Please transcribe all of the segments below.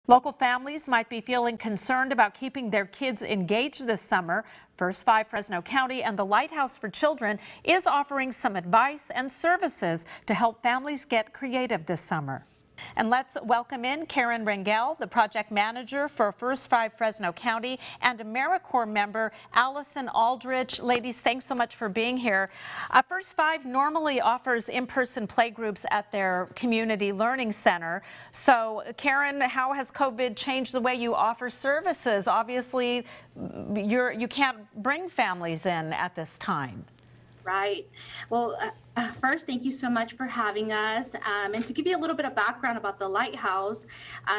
Local families might be feeling concerned about keeping their kids engaged this summer. First Five Fresno County and the Lighthouse for Children is offering some advice and services to help families get creative this summer. And let's welcome in Karen Rangel, the project manager for First Five Fresno County, and AmeriCorps member Allison Aldrich. Ladies, thanks so much for being here. First Five normally offers in-person playgroups at their community learning center. So, Karen, how has COVID changed the way you offer services? Obviously, you can't bring families in at this time. Right. Well, first, thank you so much for having us. And to give you a little bit of background about the Lighthouse,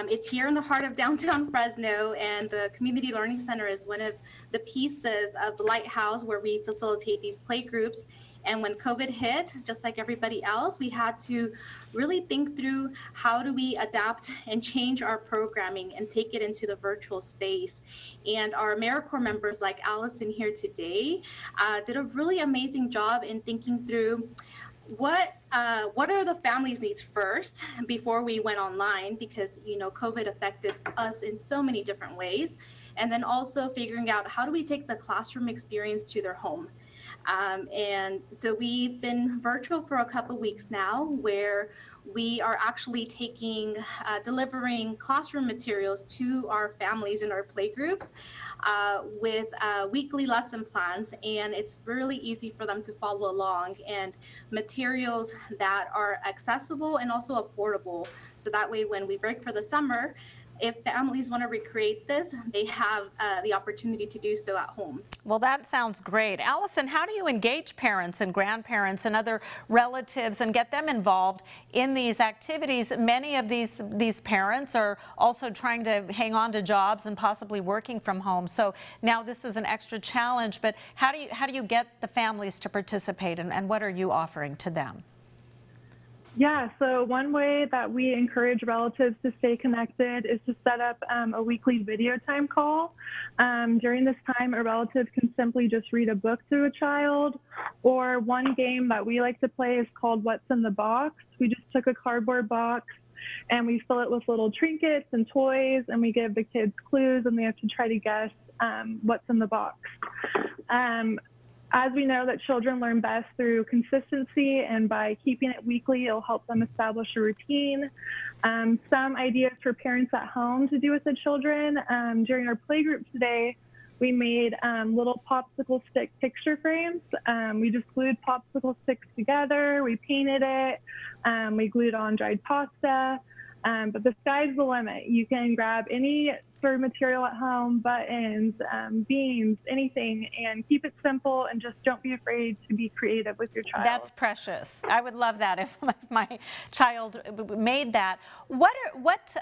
it's here in the heart of downtown Fresno, and the Community Learning Center is one of the pieces of the Lighthouse where we facilitate these playgroups. And when COVID hit, just like everybody else, we had to really think through how do we adapt and change our programming and take it into the virtual space. And our AmeriCorps members like Allison here today did a really amazing job in thinking through what are the families' needs first before we went online, because COVID affected us in so many different ways, and then also figuring out how do we take the classroom experience to their home. And so we've been virtual for a couple weeks now, where we are actually delivering classroom materials to our families in our playgroups with weekly lesson plans, and it's really easy for them to follow along, and materials that are accessible and also affordable. So that way, when we break for the summer, if families want to recreate this, they have the opportunity to do so at home. Well, that sounds great. Allison, how do you engage parents and grandparents and other relatives and get them involved in these activities? Many of these parents are also trying to hang on to jobs and possibly working from home. So now this is an extra challenge, but how do you get the families to participate, and what are you offering to them? Yeah, so one way that we encourage relatives to stay connected is to set up a weekly video time call. During this time, a relative can simply just read a book to a child, or one game that we like to play is called What's in the Box. We just took a cardboard box and we fill it with little trinkets and toys, and we give the kids clues, and they have to try to guess what's in the box. As we know that children learn best through consistency, and by keeping it weekly, it'll help them establish a routine. Some ideas for parents at home to do with the children. During our playgroup today, we made little popsicle stick picture frames. We just glued popsicle sticks together, we painted it, we glued on dried pasta. But the sky's the limit. You can grab any sort of material at home, buttons, beans, anything, and keep it simple, and just don't be afraid to be creative with your child. That's precious. I would love that if my child made that. What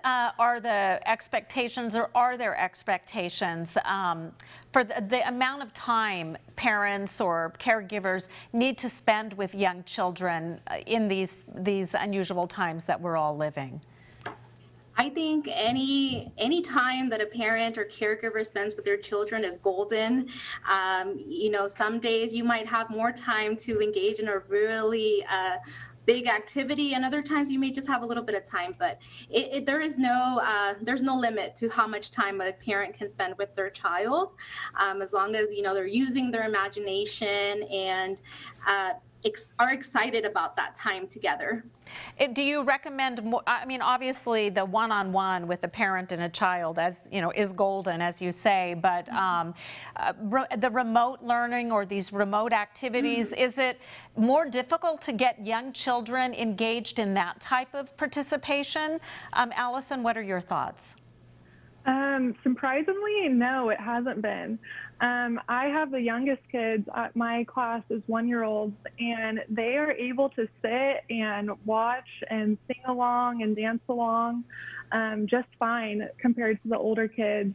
are the expectations, or are there expectations for the amount of time parents or caregivers need to spend with young children in these unusual times that we're all living? I think any time that a parent or caregiver spends with their children is golden. Some days you might have more time to engage in a really big activity, and other times you may just have a little bit of time. But there's no limit to how much time a parent can spend with their child, as long as they're using their imagination and are excited about that time together. Do you recommend more? I mean, obviously the one-on-one with a parent and a child, as is golden, as you say, but the remote learning or these remote activities, is it more difficult to get young children engaged in that type of participation? Allison, what are your thoughts? Surprisingly, no, it hasn't been. I have the youngest kids. My class is 1-year-olds, and they are able to sit and watch and sing along and dance along just fine compared to the older kids.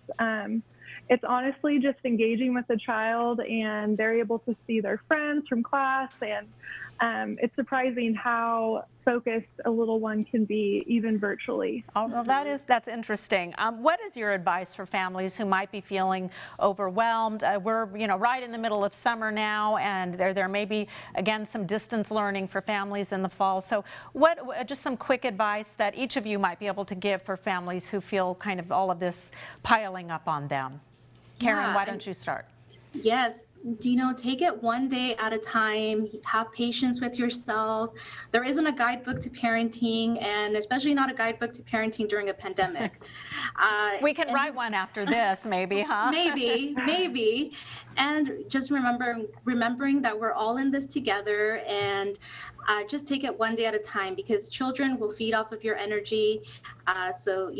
It's honestly just engaging with the child, and they're able to see their friends from class, and it's surprising how focused a little one can be, even virtually. Oh, well, that's interesting. What is your advice for families who might be feeling overwhelmed? We're right in the middle of summer now, and there may be again some distance learning for families in the fall. So, just some quick advice that each of you might be able to give for for families who feel kind of all of this piling up on them? Karen, Yeah, why don't you start? Yes, take it one day at a time. Have patience with yourself. There isn't a guidebook to parenting, and especially not a guidebook to parenting during a pandemic. We can write one after this, maybe, huh? Maybe. And just remembering that we're all in this together, and just take it one day at a time, because children will feed off of your energy. So,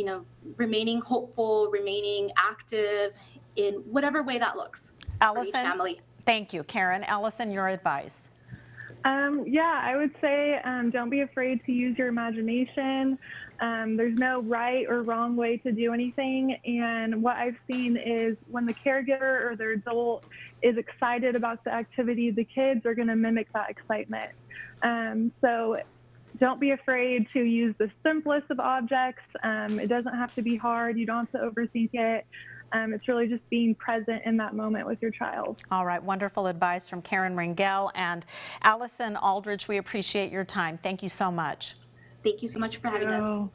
remaining hopeful, remaining active in whatever way that looks. For each Allison, family. thank you. Karen, Allison, your advice. Yeah, I would say don't be afraid to use your imagination. There's no right or wrong way to do anything. And what I've seen is when the caregiver or the adult is excited about the activity, the kids are going to mimic that excitement. So don't be afraid to use the simplest of objects. It doesn't have to be hard. You don't have to overthink it. It's really just being present in that moment with your child. All right, wonderful advice from Karen Ringel and Allison Aldridge. We appreciate your time. Thank you so much. Thank you so much for having us.